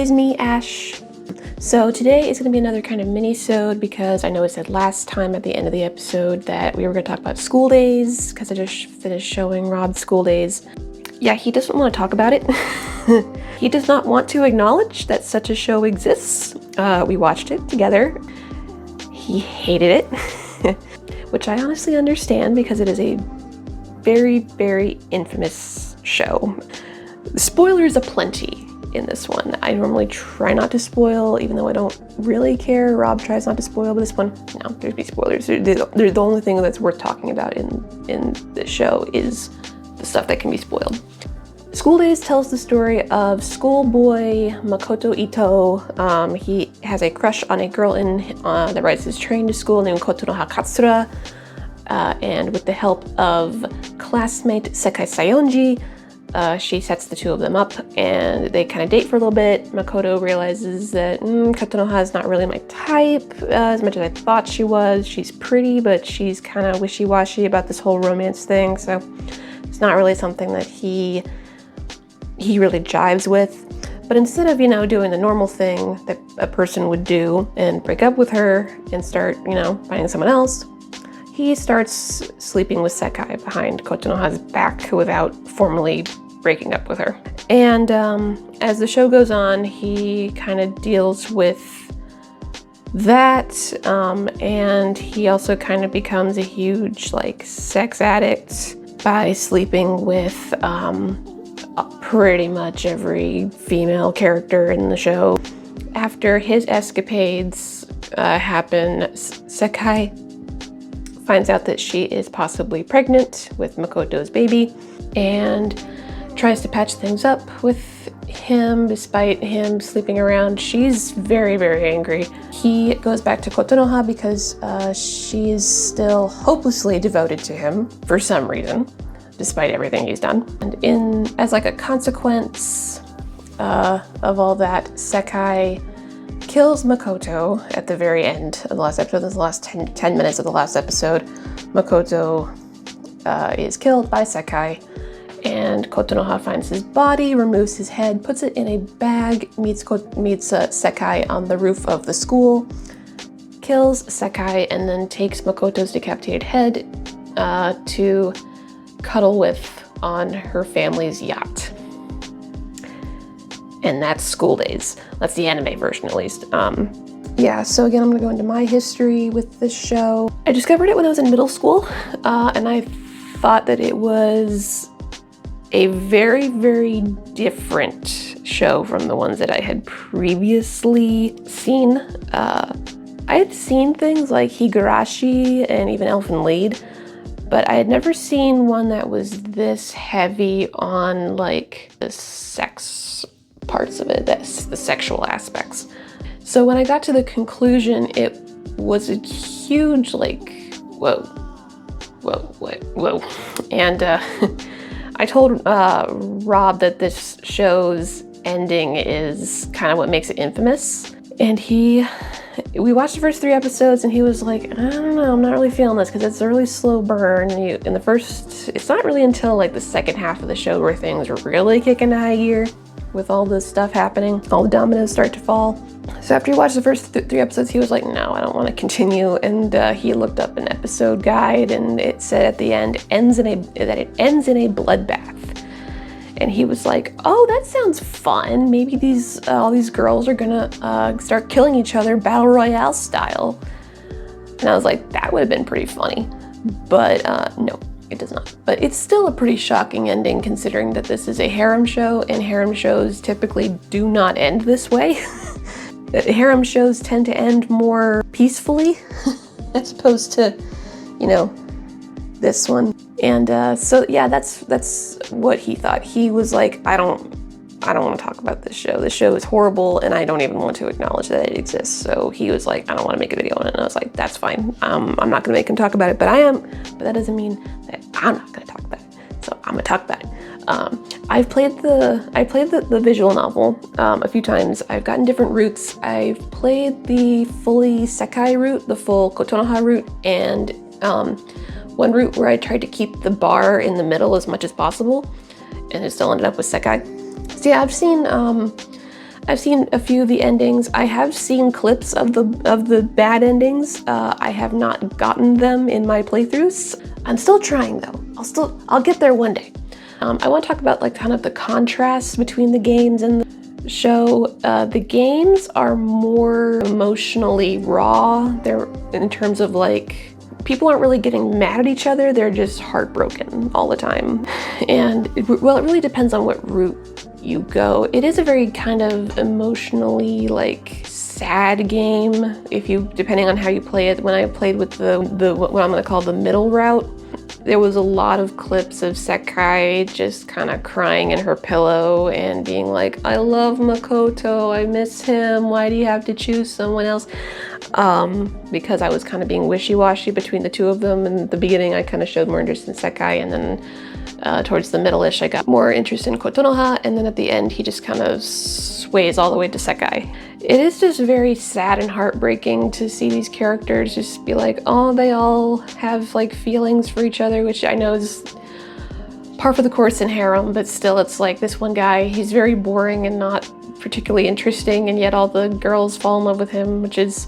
is me, Ash. So today is going to be another kind of mini-sode because I know I said last time at the end of the episode that we were going to talk about school days because I just finished showing Rob School Days. Yeah, he doesn't want to talk about it. He does not want to acknowledge that such a show exists. We watched it together. He hated it, which I honestly understand because it is a very, very infamous show. Spoilers aplenty in this one. I normally try not to spoil, even though I don't really care. Rob tries not to spoil, but this one, no, there's be spoilers. They're the only thing that's worth talking about in this show is the stuff that can be spoiled. School Days tells the story of schoolboy Makoto Ito. He has a crush on a girl that rides his train to school named Kotonoha Katsura. And with the help of classmate Sekai Sayonji, she sets the two of them up and they kind of date for a little bit. Makoto realizes that Kotonoha is not really my type as much as I thought she was. She's pretty, but she's kind of wishy-washy about this whole romance thing, so it's not really something that he really jives with. But instead of, doing the normal thing that a person would do and break up with her and start, finding someone else, he starts sleeping with Sekai behind Kotonoha's back without formally breaking up with her. And as the show goes on, he kind of deals with that, and he also kind of becomes a huge sex addict by sleeping with pretty much every female character in the show. After his escapades happen, Sekai finds out that she is possibly pregnant with Makoto's baby and tries to patch things up with him despite him sleeping around. She's very, very angry. He goes back to Kotonoha because she is still hopelessly devoted to him for some reason, despite everything he's done. And as a consequence of all that, Sekai kills Makoto at the very end of the last episode. This is the last 10 minutes of the last episode. Makoto is killed by Sekai, and Kotonoha finds his body, removes his head, puts it in a bag, meets Sekai on the roof of the school, kills Sekai, and then takes Makoto's decapitated head to cuddle with on her family's yacht. And that's School Days. That's the anime version, at least. So again, I'm gonna go into my history with this show. I discovered it when I was in middle school, and I thought that it was a very, very different show from the ones that I had previously seen. I had seen things like Higurashi and even Elfen Lied, but I had never seen one that was this heavy on the sex parts of it, the sexual aspects. So when I got to the conclusion, it was a huge whoa. And I told Rob that this show's ending is kind of what makes it infamous. And we watched the first 3 episodes and he was like, I don't know, I'm not really feeling this because it's a really slow burn. It's not really until the second half of the show where things are really kicking into high gear with all this stuff happening. All the dominoes start to fall. So after he watched the first 3 episodes, he was like, no, I don't want to continue. And he looked up an episode guide and it said at the end, that it ends in a bloodbath. And he was like, oh, that sounds fun. Maybe all these girls are gonna start killing each other battle royale style. And I was like, that would have been pretty funny. But no, it does not. But it's still a pretty shocking ending considering that this is a harem show and harem shows typically do not end this way. Harem shows tend to end more peacefully as opposed to, this one. And so yeah, that's what he thought. He was like, I don't want to talk about this show. This show is horrible and I don't even want to acknowledge that it exists. So he was like, I don't want to make a video on it. And I was like, that's fine. I'm not going to make him talk about it, but I am. But that doesn't mean that I'm not going to talk about it. So I'm going to talk about it. I played the visual novel a few times. I've gotten different routes. I've played the fully Sekai route, the full Kotonoha route, and one route where I tried to keep the bar in the middle as much as possible, and it still ended up with Sekai. So yeah, I've seen a few of the endings. I have seen clips of the bad endings. I have not gotten them in my playthroughs. I'm still trying though. I'll get there one day. I want to talk about like kind of the contrast between the games and the show. The games are more emotionally raw. They're in terms of like, people aren't really getting mad at each other, they're just heartbroken all the time. And it really depends on what route you go. It is a very kind of emotionally like sad game, depending on how you play it. When I played with what I'm gonna call the middle route, there was a lot of clips of Sekai just kind of crying in her pillow and being like, I love Makoto, I miss him, why do you have to choose someone else? Because I was kind of being wishy-washy between the two of them. In the beginning, I kind of showed more interest in Sekai, and then towards the middle-ish, I got more interest in Kotonoha, and then at the end, he just kind of sways all the way to Sekai. It is just very sad and heartbreaking to see these characters just be like, oh, they all have like feelings for each other, which I know is par for the course in harem, but still it's like this one guy, he's very boring and not particularly interesting, and yet all the girls fall in love with him, which is,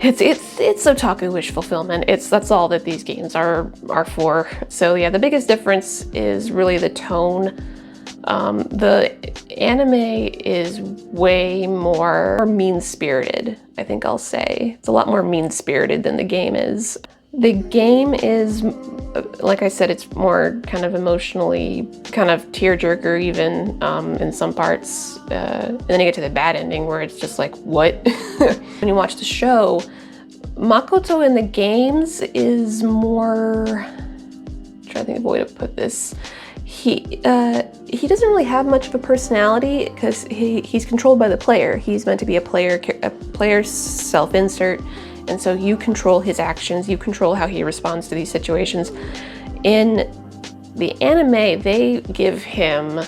it's otaku wish fulfillment. That's all that these games are for. So yeah, the biggest difference is really the tone. The anime is way more mean-spirited, I think I'll say. It's a lot more mean-spirited than the game is. The game is, like I said, it's more kind of emotionally, kind of tearjerker even in some parts. And then you get to the bad ending where it's just like, what? When you watch the show, Makoto in the games is more, I'm trying to think of a way to put this. He doesn't really have much of a personality because he's controlled by the player. He's meant to be a player's self-insert, and so you control his actions, you control how he responds to these situations. In the anime, they give him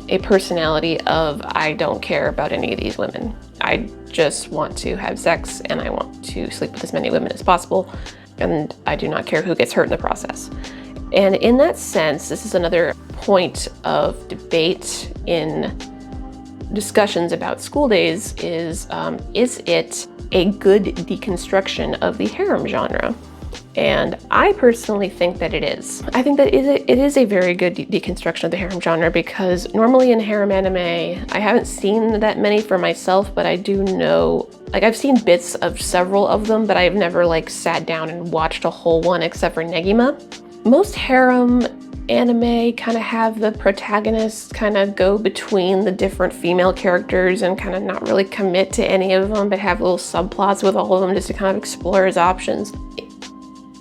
a personality of, I don't care about any of these women. I just want to have sex and I want to sleep with as many women as possible, and I do not care who gets hurt in the process. And in that sense, this is another point of debate in discussions about school days is it a good deconstruction of the harem genre? And I personally think that it is. I think that it is a very good deconstruction of the harem genre, because normally in harem anime, I haven't seen that many for myself, but I do know, like I've seen bits of several of them, but I've never like sat down and watched a whole one except for Negima. Most harem anime kind of have the protagonists kind of go between the different female characters and kind of not really commit to any of them, but have little subplots with all of them just to kind of explore his options.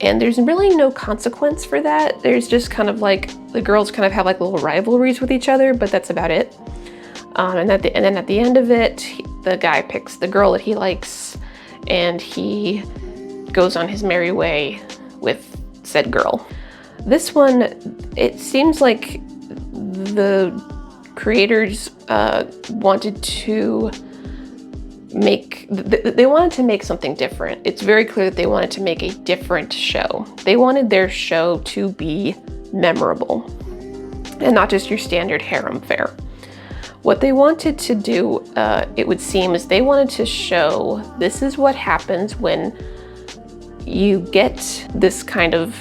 And there's really no consequence for that. There's just kind of like, the girls kind of have like little rivalries with each other, but that's about it. And then at the end of it, the guy picks the girl that he likes and he goes on his merry way with said girl. This one, it seems like the creators wanted to make something different. It's very clear that they wanted to make a different show. They wanted their show to be memorable and not just your standard harem fare. What they wanted to do, it would seem, is they wanted to show this is what happens when you get this kind of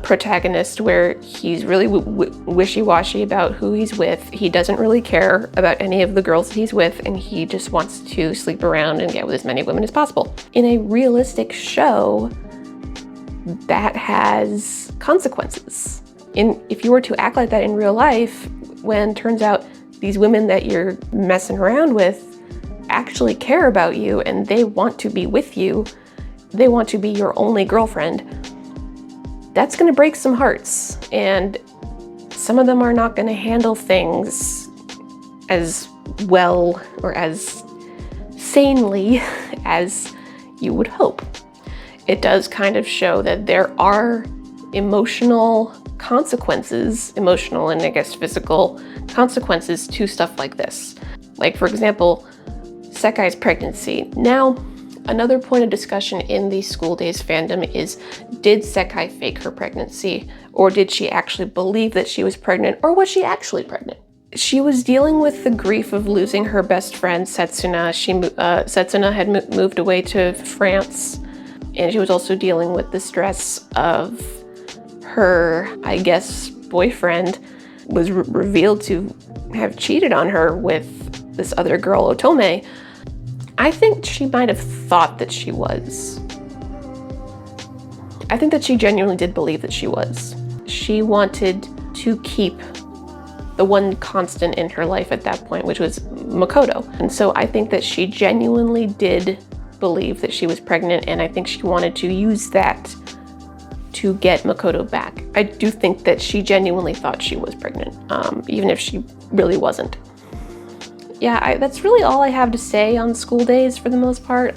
protagonist where he's really wishy-washy about who he's with. He doesn't really care about any of the girls that he's with, and he just wants to sleep around and get with as many women as possible. In a realistic show, that has consequences. If you were to act like that in real life, when it turns out these women that you're messing around with actually care about you and they want to be with you, they want to be your only girlfriend, that's gonna break some hearts, and some of them are not gonna handle things as well or as sanely as you would hope. It does kind of show that there are emotional consequences, emotional and I guess physical consequences to stuff like this. Like for example, Sekai's pregnancy. Now, another point of discussion in the School Days fandom is, did Sekai fake her pregnancy? Or did she actually believe that she was pregnant? Or was she actually pregnant? She was dealing with the grief of losing her best friend, Setsuna. Setsuna had moved away to France, and she was also dealing with the stress of her, I guess, boyfriend was revealed to have cheated on her with this other girl, Otome. I think she might have thought that she was. I think that she genuinely did believe that she was. She wanted to keep the one constant in her life at that point, which was Makoto. And so I think that she genuinely did believe that she was pregnant, and I think she wanted to use that to get Makoto back. I do think that she genuinely thought she was pregnant, even if she really wasn't. Yeah, that's really all I have to say on School Days for the most part.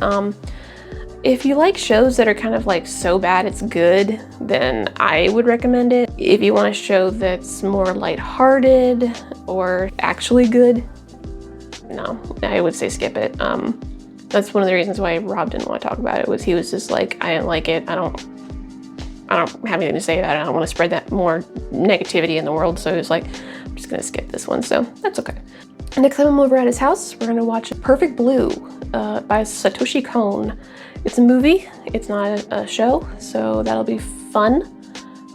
If you like shows that are kind of like so bad it's good, then I would recommend it. If you want a show that's more lighthearted or actually good, no, I would say skip it. That's one of the reasons why Rob didn't want to talk about it, was he was just like, I didn't like it. I don't have anything to say about it. I don't want to spread that more negativity in the world. So he was like, I'm just gonna skip this one. So that's okay. Next time I'm over at his house, we're gonna watch Perfect Blue by Satoshi Kon. It's a movie, it's not a show, so that'll be fun.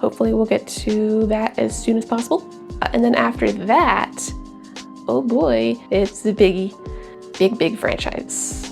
Hopefully we'll get to that as soon as possible. And then after that, oh boy, it's the big franchise.